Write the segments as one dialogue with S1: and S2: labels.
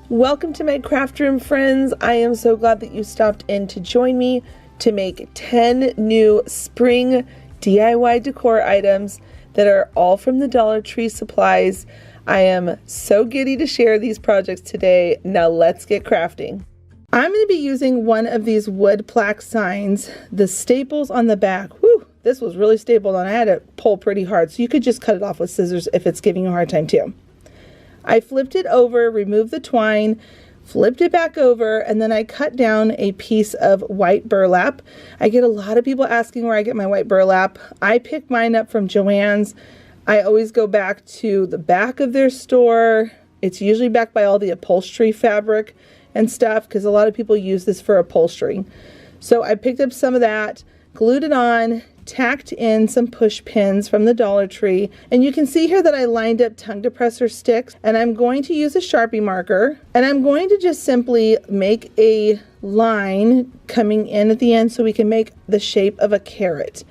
S1: Welcome to my craft room, friends. I am so glad that you stopped in to join me to make 10 new spring DIY decor items that are all from the Dollar Tree supplies. I am so giddy to share these projects today. Now let's get crafting. I'm going to be using one of these wood plaque signs. The staples on the back, whew, this was really stapled on. I had to pull pretty hard, so you could just cut it off with scissors if it's giving you a hard time too. I flipped it over, removed the twine, flipped it back over, and then I cut down a piece of white burlap. I get a lot of people asking where I get my white burlap. I pick mine up from Joann's. I always go back to the back of their store. It's usually back by all the upholstery fabric and stuff because a lot of people use this for upholstery. So I picked up some of that, glued it on, tacked in some push pins from the Dollar Tree, and you can see here that I lined up tongue depressor sticks, and I'm going to use a Sharpie marker, and I'm going to just simply make a line coming in at the end so we can make the shape of a carrot.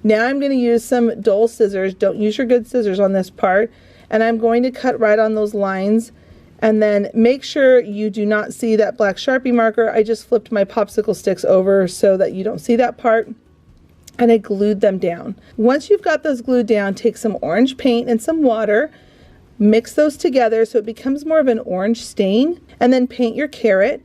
S1: Now I'm going to use some dull scissors. Don't use your good scissors on this part, and I'm going to cut right on those lines, and then make sure you do not see that black Sharpie marker. I just flipped my popsicle sticks over so that you don't see that part. And I glued them down. Once you've got those glued down, take some orange paint and some water, mix those together so it becomes more of an orange stain, and then paint your carrot.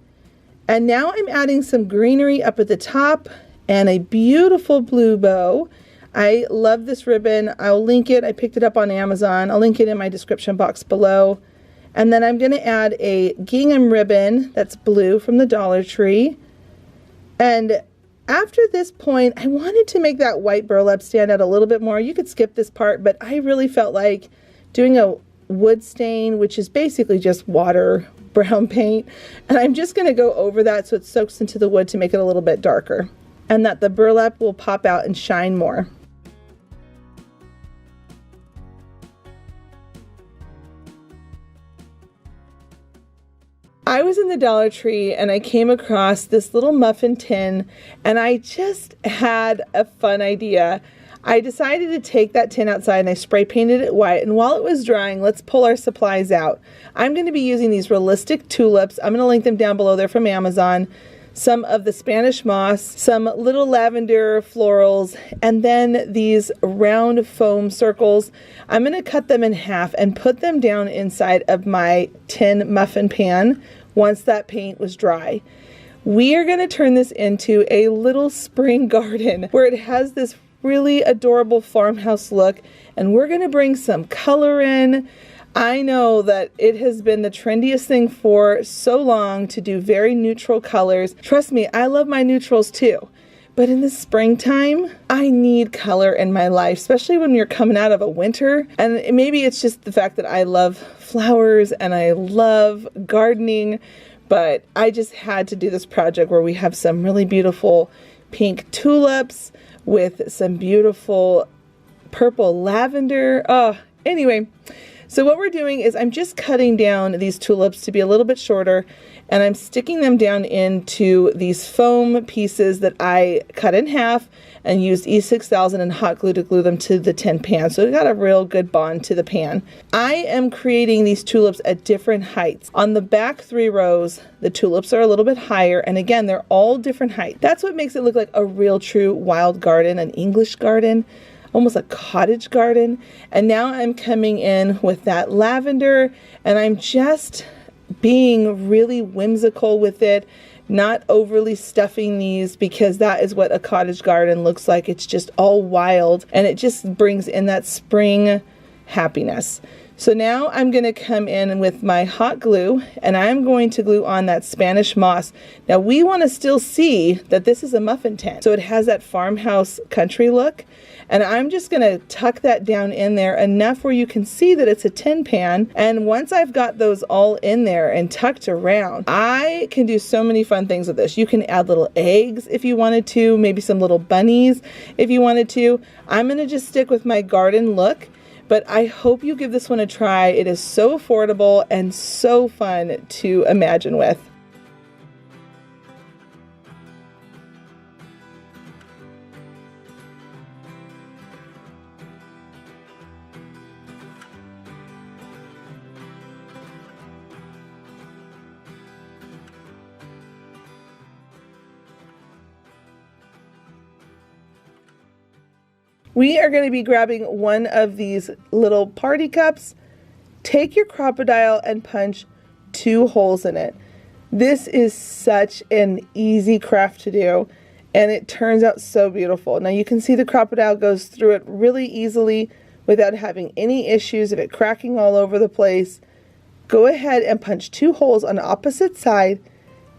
S1: And now I'm adding some greenery up at the top and a beautiful blue bow. I love this ribbon. I'll link it. I picked it up on Amazon. I'll link it in my description box below. And then I'm going to add a gingham ribbon that's blue from the Dollar Tree. And after this point, I wanted to make that white burlap stand out a little bit more. You could skip this part, but I really felt like doing a wood stain, which is basically just water brown paint. And I'm just going to go over that so it soaks into the wood to make it a little bit darker, and that the burlap will pop out and shine more. I was in the Dollar Tree and I came across this little muffin tin, and I just had a fun idea. I decided to take that tin outside and I spray painted it white, and while it was drying, let's pull our supplies out. I'm going to be using these realistic tulips. I'm going to link them down below. They're from Amazon. Some of the Spanish moss, some little lavender florals, and then these round foam circles. I'm going to cut them in half and put them down inside of my tin muffin pan once that paint was dry. We are going to turn this into a little spring garden where it has this really adorable farmhouse look, and we're going to bring some color in. I know that it has been the trendiest thing for so long to do very neutral colors. Trust me, I love my neutrals too. But in the springtime, I need color in my life, especially when you're coming out of a winter. And maybe it's just the fact that I love flowers and I love gardening, but I just had to do this project where we have some really beautiful pink tulips with some beautiful purple lavender. Anyway. So what we're doing is I'm just cutting down these tulips to be a little bit shorter, and I'm sticking them down into these foam pieces that I cut in half and used E6000 and hot glue to glue them to the tin pan. So it got a real good bond to the pan. I am creating these tulips at different heights. On the back 3 rows, the tulips are a little bit higher, and again, they're all different heights. That's what makes it look like a real true wild garden, an English garden. Almost a cottage garden. And now I'm coming in with that lavender, and I'm just being really whimsical with it, not overly stuffing these, because that is what a cottage garden looks like. It's just all wild, and it just brings in that spring happiness. So now I'm going to come in with my hot glue, and I'm going to glue on that Spanish moss. Now we want to still see that this is a muffin tin, so it has that farmhouse country look. And I'm just going to tuck that down in there enough where you can see that it's a tin pan. And once I've got those all in there and tucked around, I can do so many fun things with this. You can add little eggs if you wanted to, maybe some little bunnies if you wanted to. I'm going to just stick with my garden look, but I hope you give this one a try. It is so affordable and so fun to imagine with. We are going to be grabbing one of these little party cups. Take your crocodile and punch 2 holes in it. This is such an easy craft to do, and it turns out so beautiful. Now you can see the crocodile goes through it really easily without having any issues of it cracking all over the place. Go ahead and punch 2 holes on the opposite side.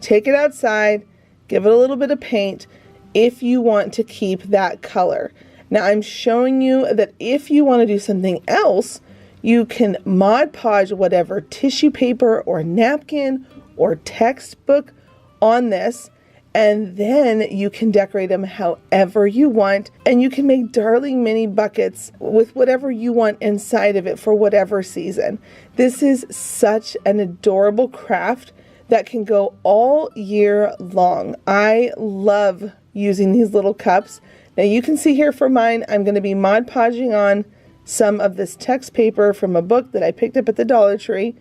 S1: Take it outside, give it a little bit of paint if you want to keep that color. Now I'm showing you that if you want to do something else, you can Mod Podge whatever tissue paper or napkin or textbook on this, and then you can decorate them however you want, and you can make darling mini buckets with whatever you want inside of it for whatever season. This is such an adorable craft that can go all year long. I love using these little cups. Now you can see here for mine, I'm going to be Mod Podging on some of this text paper from a book that I picked up at the Dollar Tree,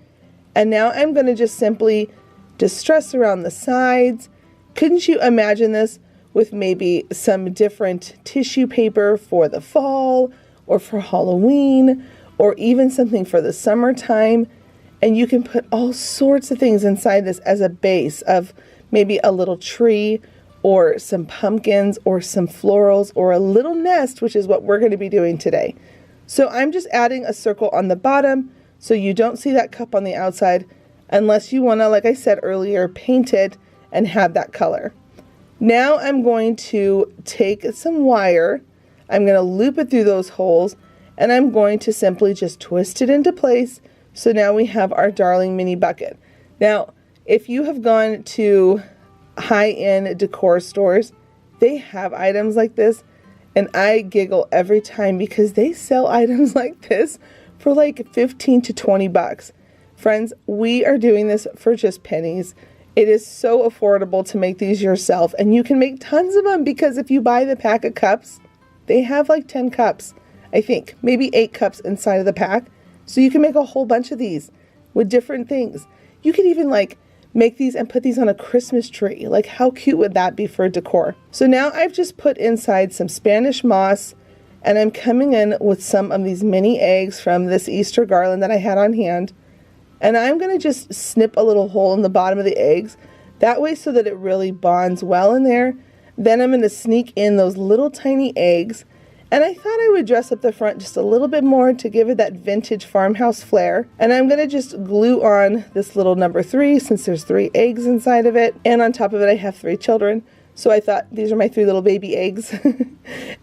S1: and now I'm going to just simply distress around the sides. Couldn't you imagine this with maybe some different tissue paper for the fall or for Halloween or even something for the summertime? And you can put all sorts of things inside this as a base of maybe a little tree or some pumpkins or some florals or a little nest, which is what we're going to be doing today. So I'm just adding a circle on the bottom so you don't see that cup on the outside unless you want to, like I said earlier, paint it and have that color. Now I'm going to take some wire, I'm going to loop it through those holes, and I'm going to simply just twist it into place. So now we have our darling mini bucket. Now, if you have gone to high-end decor stores, they have items like this, and I giggle every time because they sell items like this for like 15 to 20 bucks. Friends, we are doing this for just pennies. It is so affordable to make these yourself, and you can make tons of them because if you buy the pack of cups, they have like 10 cups, I think, maybe 8 cups inside of the pack. So you can make a whole bunch of these with different things. You could even like make these and put these on a Christmas tree. Like how cute would that be for a decor? So now I've just put inside some Spanish moss, and I'm coming in with some of these mini eggs from this Easter garland that I had on hand. And I'm going to just snip a little hole in the bottom of the eggs, that way so that it really bonds well in there. Then I'm going to sneak in those little tiny eggs, and I thought I would dress up the front just a little bit more to give it that vintage farmhouse flair. And I'm going to just glue on this little number 3 since there's 3 eggs inside of it, and on top of it I have 3 children. So I thought these are my 3 little baby eggs.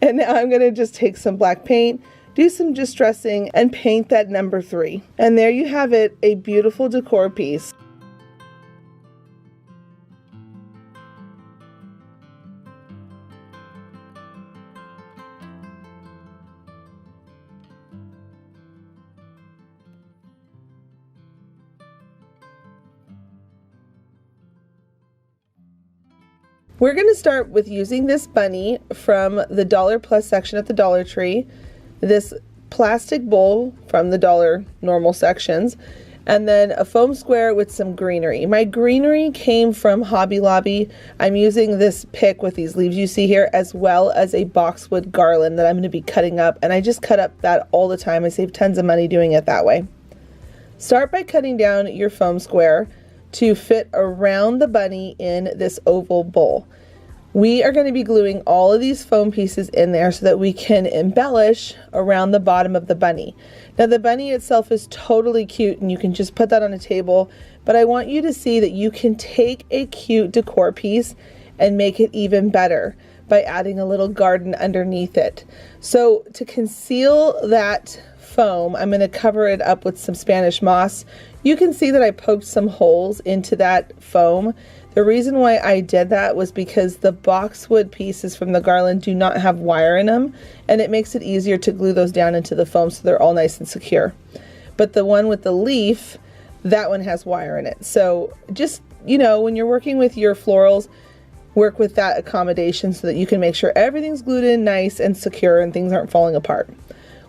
S1: And now I'm going to just take some black paint, do some distressing, and paint that number 3. And there you have it, a beautiful decor piece. We're going to start with using this bunny from the Dollar Plus section at the Dollar Tree, this plastic bowl from the Dollar Normal sections, and then a foam square with some greenery. My greenery came from Hobby Lobby. I'm using this pick with these leaves you see here, as well as a boxwood garland that I'm going to be cutting up, and I just cut up that all the time. I save tons of money doing it that way. Start by cutting down your foam square to fit around the bunny in this oval bowl. We are going to be gluing all of these foam pieces in there so that we can embellish around the bottom of the bunny. Now the bunny itself is totally cute and you can just put that on a table, but I want you to see that you can take a cute decor piece and make it even better by adding a little garden underneath it. So to conceal that foam, I'm going to cover it up with some Spanish moss. You can see that I poked some holes into that foam. The reason why I did that was because the boxwood pieces from the garland do not have wire in them, and it makes it easier to glue those down into the foam so they're all nice and secure. But the one with the leaf, that one has wire in it. So just, you know, when you're working with your florals, work with that accommodation so that you can make sure everything's glued in nice and secure and things aren't falling apart.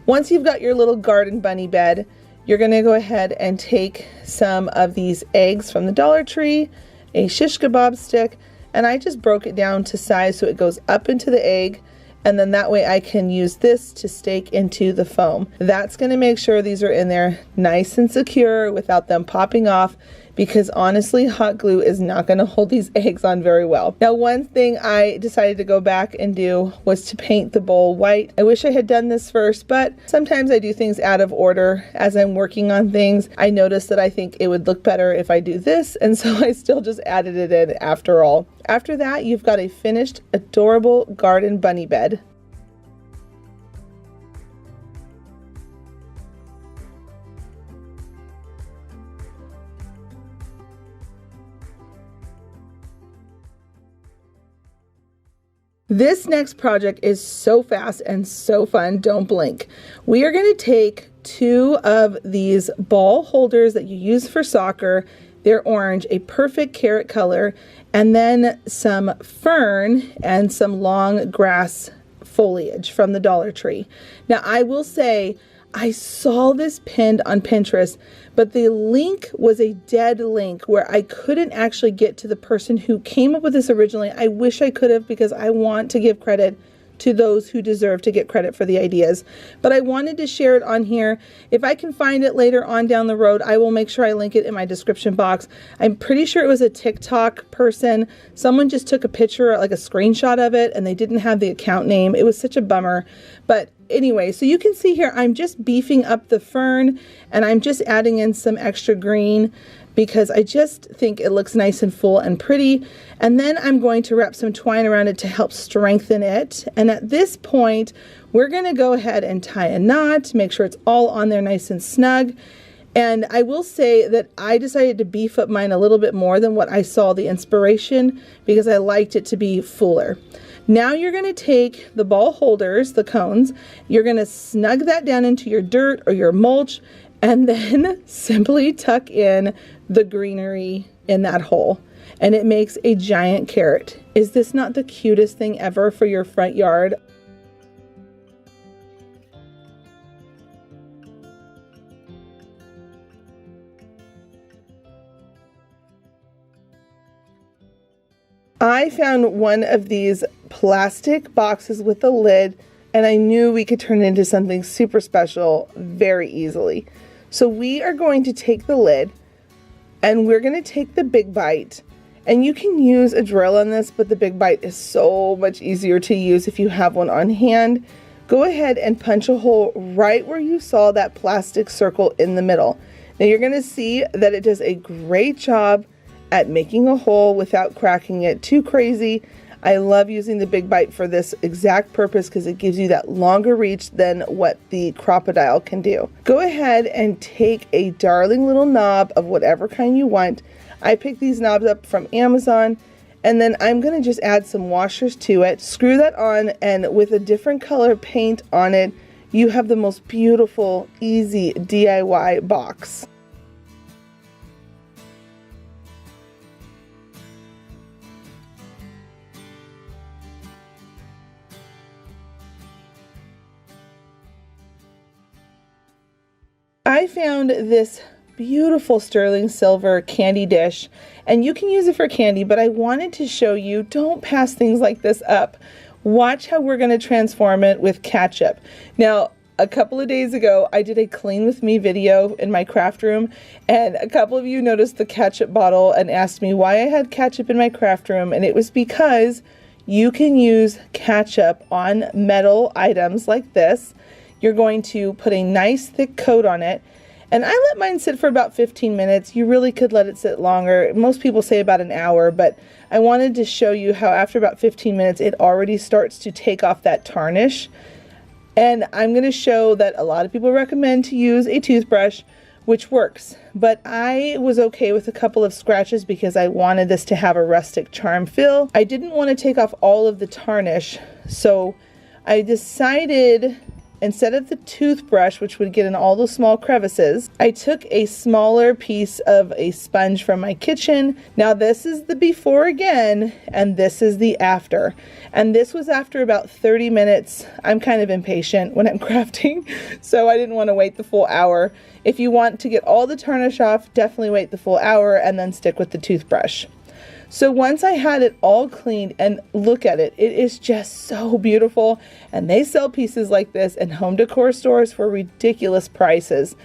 S1: Once you've got your little garden bunny bed, you're going to go ahead and take some of these eggs from the Dollar Tree, a shish kebab stick, and I just broke it down to size so it goes up into the egg, and then that way I can use this to stake into the foam. That's going to make sure these are in there nice and secure without them popping off, because honestly, hot glue is not going to hold these eggs on very well. Now, one thing I decided to go back and do was to paint the bowl white. I wish I had done this first, but sometimes I do things out of order as I'm working on things. I noticed that I think it would look better if I do this, and so I still just added it in after all. After that, you've got a finished, adorable garden bunny bed. This next project is so fast and so fun, don't blink. We are going to take 2 of these ball holders that you use for soccer. They're orange, a perfect carrot color, and then some fern and some long grass foliage from the Dollar Tree. Now, I will say, I saw this pinned on Pinterest, but the link was a dead link where I couldn't actually get to the person who came up with this originally. I wish I could have, because I want to give credit to those who deserve to get credit for the ideas. But I wanted to share it on here. If I can find it later on down the road, I will make sure I link it in my description box. I'm pretty sure it was a TikTok person. Someone just took a picture, like a screenshot of it, and they didn't have the account name. It was such a bummer. But anyway, so you can see here, I'm just beefing up the fern, and I'm just adding in some extra green because I just think it looks nice and full and pretty. And then I'm going to wrap some twine around it to help strengthen it. And at this point, we're going to go ahead and tie a knot, make sure it's all on there nice and snug. And I will say that I decided to beef up mine a little bit more than what I saw the inspiration, because I liked it to be fuller. Now you're going to take the ball holders, the cones, you're going to snug that down into your dirt or your mulch, and then simply tuck in the greenery in that hole. And it makes a giant carrot. Is this not the cutest thing ever for your front yard? I found one of these plastic boxes with a lid, and I knew we could turn it into something super special very easily. So we are going to take the lid, and we're going to take the Big Bite, and you can use a drill on this, but the Big Bite is so much easier to use if you have one on hand. Go ahead and punch a hole right where you saw that plastic circle in the middle. Now you're going to see that it does a great job at making a hole without cracking it too crazy. I love using the Big Bite for this exact purpose because it gives you that longer reach than what the Crop-A-Dile can do. Go ahead and take a darling little knob of whatever kind you want. I picked these knobs up from Amazon, and then I'm going to just add some washers to it, screw that on, and with a different color paint on it, you have the most beautiful, easy DIY box. I found this beautiful sterling silver candy dish, and you can use it for candy, but I wanted to show you, don't pass things like this up. Watch how we're going to transform it with ketchup. Now, a couple of days ago, I did a clean with me video in my craft room, and a couple of you noticed the ketchup bottle and asked me why I had ketchup in my craft room, and it was because you can use ketchup on metal items like this. You're going to put a nice thick coat on it, and I let mine sit for about 15 minutes. You really could let it sit longer. Most people say about an hour, but I wanted to show you how after about 15 minutes it already starts to take off that tarnish. And I'm going to show that a lot of people recommend to use a toothbrush, which works, but I was okay with a couple of scratches because I wanted this to have a rustic charm feel. I didn't want to take off all of the tarnish, so I decided, instead of the toothbrush, which would get in all those small crevices, I took a smaller piece of a sponge from my kitchen. Now this is the before again, and this is the after. And this was after about 30 minutes. I'm kind of impatient when I'm crafting, so I didn't want to wait the full hour. If you want to get all the tarnish off, definitely wait the full hour and then stick with the toothbrush. So once I had it all cleaned, and look at it, it is just so beautiful. And they sell pieces like this in home decor stores for ridiculous prices.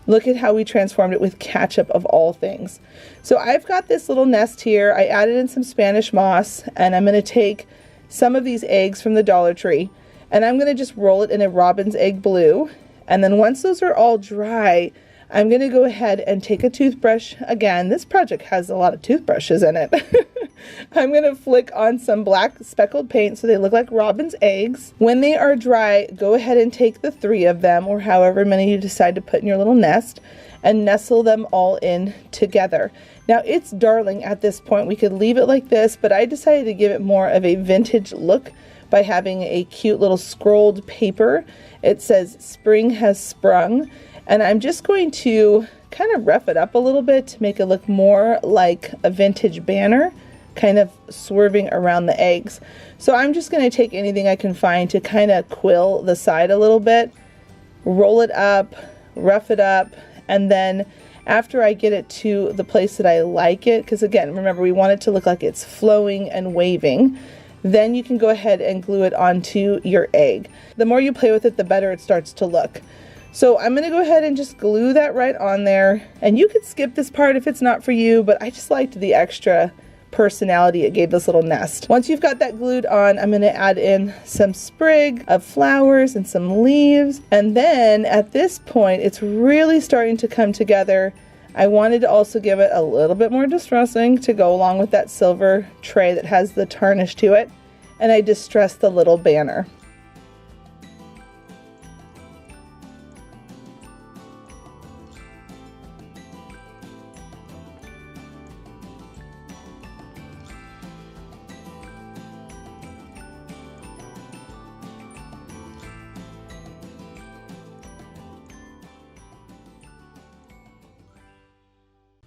S1: Look at how we transformed it with ketchup of all things. So I've got this little nest here. I added in some Spanish moss, and I'm going to take some of these eggs from the Dollar Tree, and I'm going to just roll it in a robin's egg blue. And then once those are all dry, I'm going to go ahead and take a toothbrush. Again, this project has a lot of toothbrushes in it. I'm going to flick on some black speckled paint so they look like robin's eggs. When they are dry, go ahead and take the 3 of them, or however many you decide to put in your little nest, and nestle them all in together. Now it's darling at this point. We could leave it like this, but I decided to give it more of a vintage look by having a cute little scrolled paper. It says "Spring has sprung," and I'm just going to kind of rough it up a little bit to make it look more like a vintage banner, kind of swerving around the eggs. So I'm just going to take anything I can find to kind of quill the side a little bit, roll it up, rough it up, and then after I get it to the place that I like it, because again, remember, we want it to look like it's flowing and waving, then you can go ahead and glue it onto your egg. The more you play with it, the better it starts to look. So I'm going to go ahead and just glue that right on there. And you could skip this part if it's not for you, but I just liked the extra personality it gave this little nest. Once you've got that glued on, I'm going to add in some sprig of flowers and some leaves. And then at this point, it's really starting to come together. I wanted to also give it a little bit more distressing to go along with that silver tray that has the tarnish to it. And I distressed the little banner.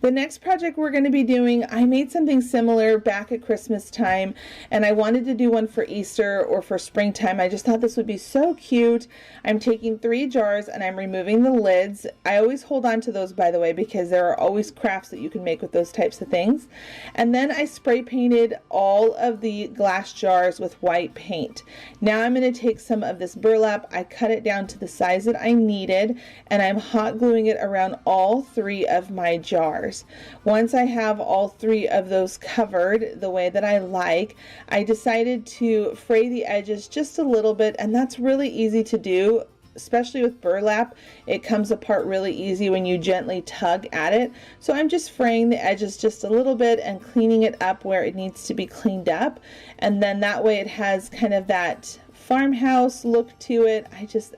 S1: The next project we're going to be doing, I made something similar back at Christmas time, and I wanted to do one for Easter or for springtime. I just thought this would be so cute. I'm taking 3 jars and I'm removing the lids. I always hold on to those, by the way, because there are always crafts that you can make with those types of things. And then I spray painted all of the glass jars with white paint. Now I'm going to take some of this burlap. I cut it down to the size that I needed, and I'm hot gluing it around all 3 of my jars. Once I have all 3 of those covered the way that I like, I decided to fray the edges just a little bit, and that's really easy to do, especially with burlap. It comes apart really easy when you gently tug at it. So I'm just fraying the edges just a little bit and cleaning it up where it needs to be cleaned up, and then that way it has kind of that farmhouse look to it.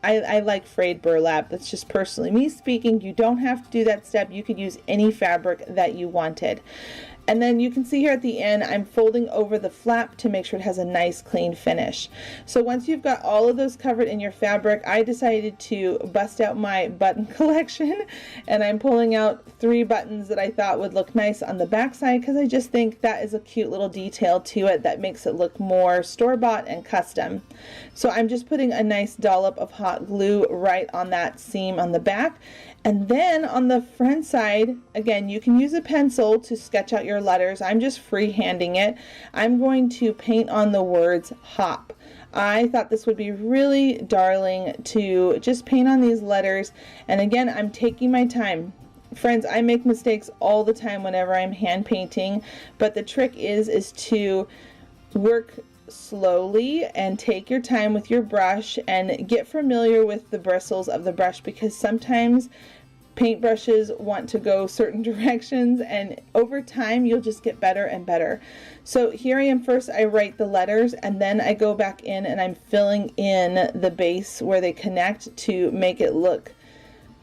S1: I like frayed burlap. That's just personally me speaking. You don't have to do that step. You could use any fabric that you wanted. And then you can see here at the end, I'm folding over the flap to make sure it has a nice clean finish. So once you've got all of those covered in your fabric, I decided to bust out my button collection, and I'm pulling out 3 buttons that I thought would look nice on the back side, because I just think that is a cute little detail to it that makes it look more store-bought and custom. So I'm just putting a nice dollop of hot glue right on that seam on the back. And then on the front side, again, you can use a pencil to sketch out your letters. I'm just freehanding it. I'm going to paint on the words hop. I thought this would be really darling to just paint on these letters. And again, I'm taking my time. Friends, I make mistakes all the time whenever I'm hand painting, but the trick is to work slowly and take your time with your brush and get familiar with the bristles of the brush, because sometimes paintbrushes want to go certain directions, and over time you'll just get better and better. So here I am. First I write the letters, and then I go back in and I'm filling in the base where they connect to make it look,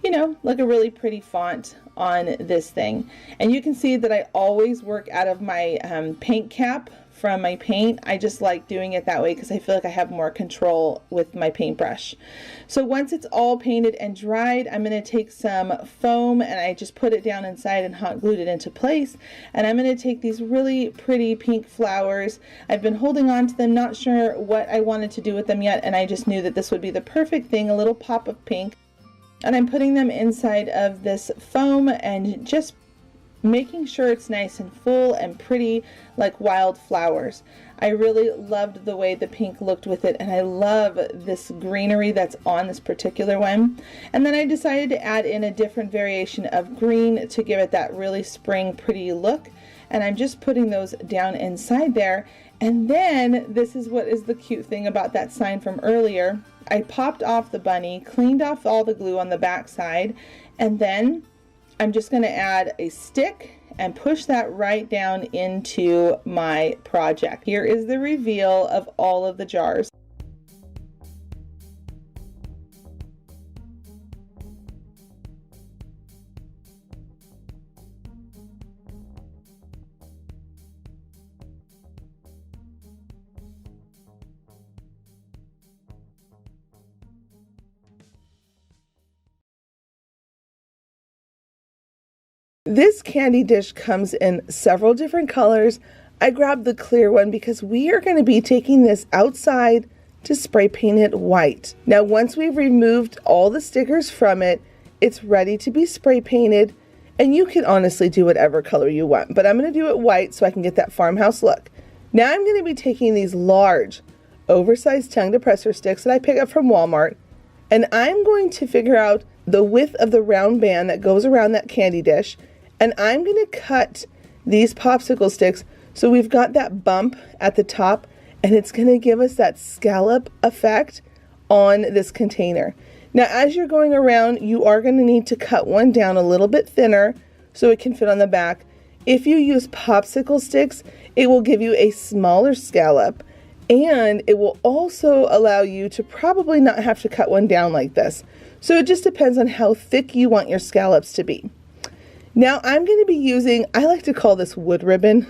S1: you know, like a really pretty font on this thing. And you can see that I always work out of my paint cap from my paint. I just like doing it that way because I feel like I have more control with my paintbrush. So once it's all painted and dried, I'm going to take some foam and I just put it down inside and hot glued it into place. And I'm going to take these really pretty pink flowers. I've been holding on to them, not sure what I wanted to do with them yet, and I just knew that this would be the perfect thing, a little pop of pink. And I'm putting them inside of this foam and just making sure it's nice and full and pretty like wildflowers. I really loved the way the pink looked with it, and I love this greenery that's on this particular one. And then I decided to add in a different variation of green to give it that really spring pretty look. And I'm just putting those down inside there. And then this is what is the cute thing about that sign from earlier. I popped off the bunny, cleaned off all the glue on the back side, and then I'm just going to add a stick and push that right down into my project. Here is the reveal of all of the jars. This candy dish comes in several different colors. I grabbed the clear one because we are going to be taking this outside to spray paint it white. Now, once we've removed all the stickers from it, it's ready to be spray painted, and you can honestly do whatever color you want, but I'm going to do it white so I can get that farmhouse look. Now I'm going to be taking these large, oversized tongue depressor sticks that I pick up from Walmart, and I'm going to figure out the width of the round band that goes around that candy dish. And I'm going to cut these popsicle sticks so we've got that bump at the top, and it's going to give us that scallop effect on this container. Now, as you're going around, you are going to need to cut one down a little bit thinner so it can fit on the back. If you use popsicle sticks, it will give you a smaller scallop, and it will also allow you to probably not have to cut one down like this. So it just depends on how thick you want your scallops to be. Now I'm going to be using, I like to call this wood ribbon.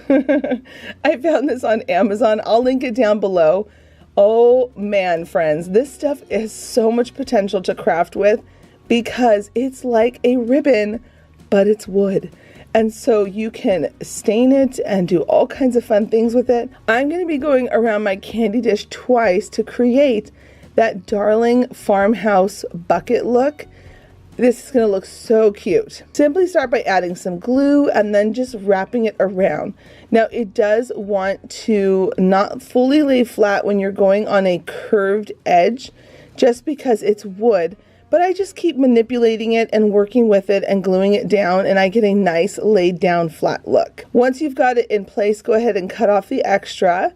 S1: I found this on Amazon. I'll link it down below. Oh man, friends, this stuff has so much potential to craft with because it's like a ribbon, but it's wood. And so you can stain it and do all kinds of fun things with it. I'm going to be going around my candy dish twice to create that darling farmhouse bucket look. This is going to look so cute. Simply start by adding some glue and then just wrapping it around. Now it does want to not fully lay flat when you're going on a curved edge just because it's wood, but I just keep manipulating it and working with it and gluing it down, and I get a nice laid down flat look. Once you've got it in place, go ahead and cut off the extra.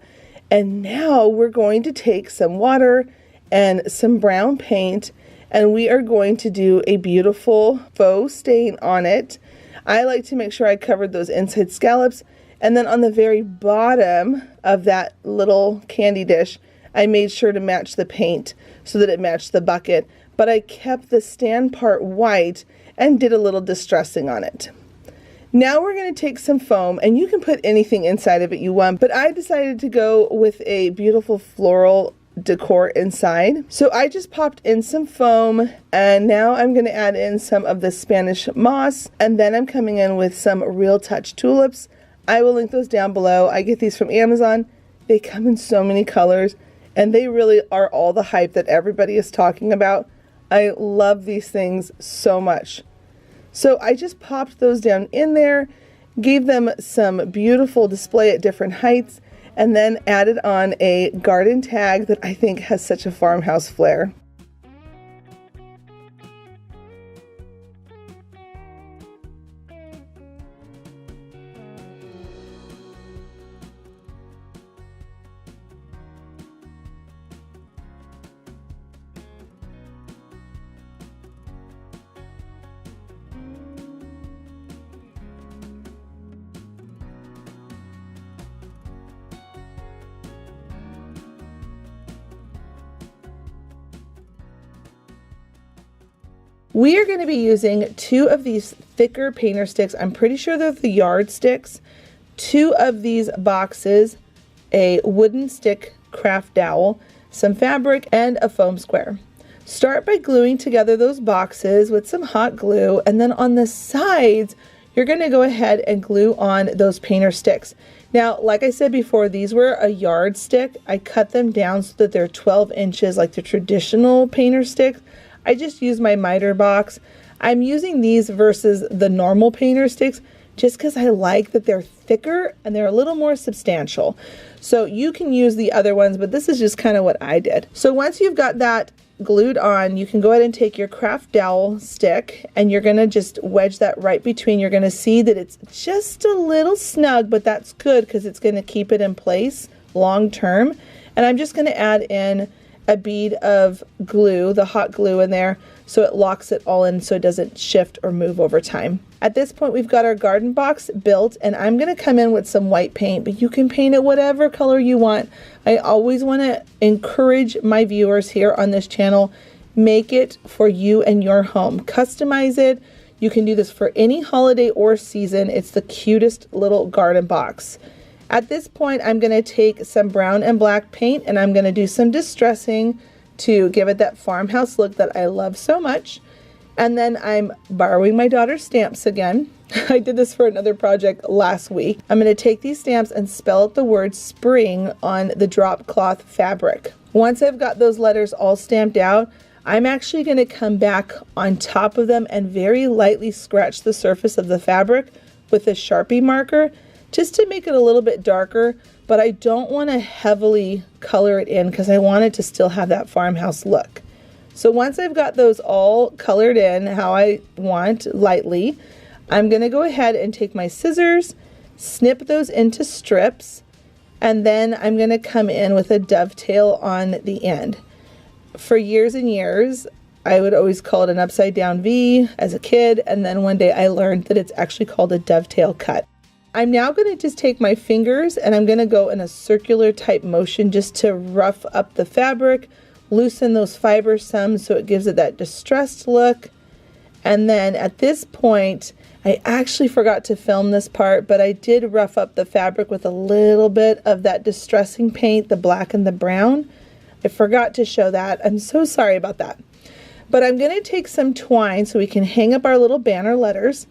S1: And now we're going to take some water and some brown paint, and we are going to do a beautiful faux stain on it. I like to make sure I covered those inside scallops, and then on the very bottom of that little candy dish, I made sure to match the paint so that it matched the bucket, but I kept the stand part white and did a little distressing on it. Now we're going to take some foam, and you can put anything inside of it you want, but I decided to go with a beautiful floral decor inside. So I just popped in some foam, and now I'm going to add in some of the Spanish moss, and then I'm coming in with some Real Touch tulips. I will link those down below. I get these from Amazon. They come in so many colors, and they really are all the hype that everybody is talking about. I love these things so much. So I just popped those down in there, gave them some beautiful display at different heights, and then added on a garden tag that I think has such a farmhouse flair. We are going to be using 2 of these thicker painter sticks. I'm pretty sure they're the yard sticks. 2 of these boxes, a wooden stick craft dowel, some fabric, and a foam square. Start by gluing together those boxes with some hot glue, and then on the sides, you're going to go ahead and glue on those painter sticks. Now, like I said before, these were a yard stick. I cut them down so that they're 12 inches like the traditional painter sticks. I just used my miter box. I'm using these versus the normal painter sticks just because I like that they're thicker and they're a little more substantial. So you can use the other ones, but this is just kind of what I did. So once you've got that glued on, you can go ahead and take your craft dowel stick and you're going to just wedge that right between. You're going to see that it's just a little snug, but that's good because it's going to keep it in place long term. And I'm just going to add in a bead of glue, the hot glue in there, so it locks it all in so it doesn't shift or move over time. At this point, we've got our garden box built, and I'm going to come in with some white paint, but you can paint it whatever color you want. I always want to encourage my viewers here on this channel, make it for you and your home. Customize it. You can do this for any holiday or season. It's the cutest little garden box. At this point, I'm going to take some brown and black paint and I'm going to do some distressing to give it that farmhouse look that I love so much. And then I'm borrowing my daughter's stamps again. I did this for another project last week. I'm going to take these stamps and spell out the word spring on the drop cloth fabric. Once I've got those letters all stamped out, I'm actually going to come back on top of them and very lightly scratch the surface of the fabric with a Sharpie marker, just to make it a little bit darker, but I don't want to heavily color it in because I want it to still have that farmhouse look. So once I've got those all colored in how I want, lightly, I'm going to go ahead and take my scissors, snip those into strips, and then I'm going to come in with a dovetail on the end. For years and years, I would always call it an upside down V as a kid, and then one day I learned that it's actually called a dovetail cut. I'm now going to just take my fingers and I'm going to go in a circular type motion just to rough up the fabric, loosen those fibers some so it gives it that distressed look. And then at this point, I actually forgot to film this part, but I did rough up the fabric with a little bit of that distressing paint, the black and the brown. I forgot to show that. I'm so sorry about that. But I'm going to take some twine so we can hang up our little banner letters.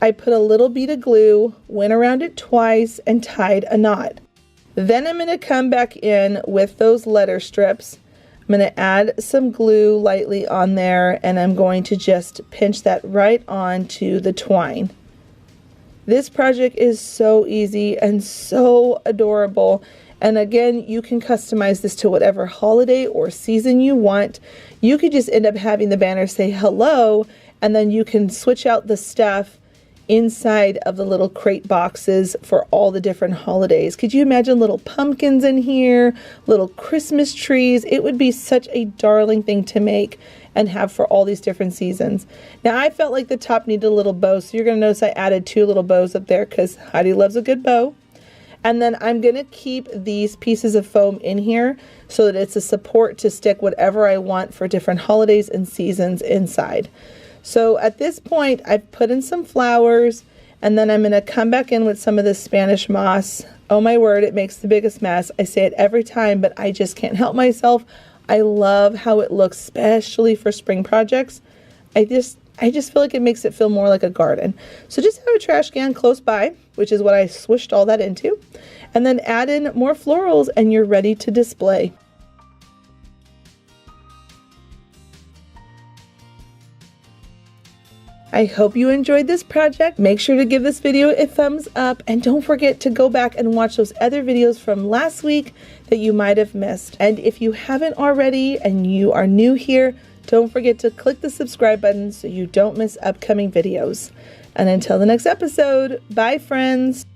S1: I put a little bead of glue, went around it twice, and tied a knot. Then I'm going to come back in with those letter strips. I'm going to add some glue lightly on there, and I'm going to just pinch that right onto the twine. This project is so easy and so adorable. And again, you can customize this to whatever holiday or season you want. You could just end up having the banner say hello, and then you can switch out the stuff inside of the little crate boxes for all the different holidays. Could you imagine little pumpkins in here, little Christmas trees? It would be such a darling thing to make and have for all these different seasons. Now I felt like the top needed a little bow, so you're going to notice I added 2 little bows up there because Heidi loves a good bow. And then I'm going to keep these pieces of foam in here so that it's a support to stick whatever I want for different holidays and seasons inside. So at this point, I've put in some flowers, and then I'm going to come back in with some of this Spanish moss. Oh my word, it makes the biggest mess. I say it every time, but I just can't help myself. I love how it looks, especially for spring projects. I just feel like it makes it feel more like a garden. So just have a trash can close by, which is what I swished all that into, and then add in more florals and you're ready to display. I hope you enjoyed this project. Make sure to give this video a thumbs up and don't forget to go back and watch those other videos from last week that you might have missed. And if you haven't already and you are new here, don't forget to click the subscribe button so you don't miss upcoming videos. And until the next episode, bye friends.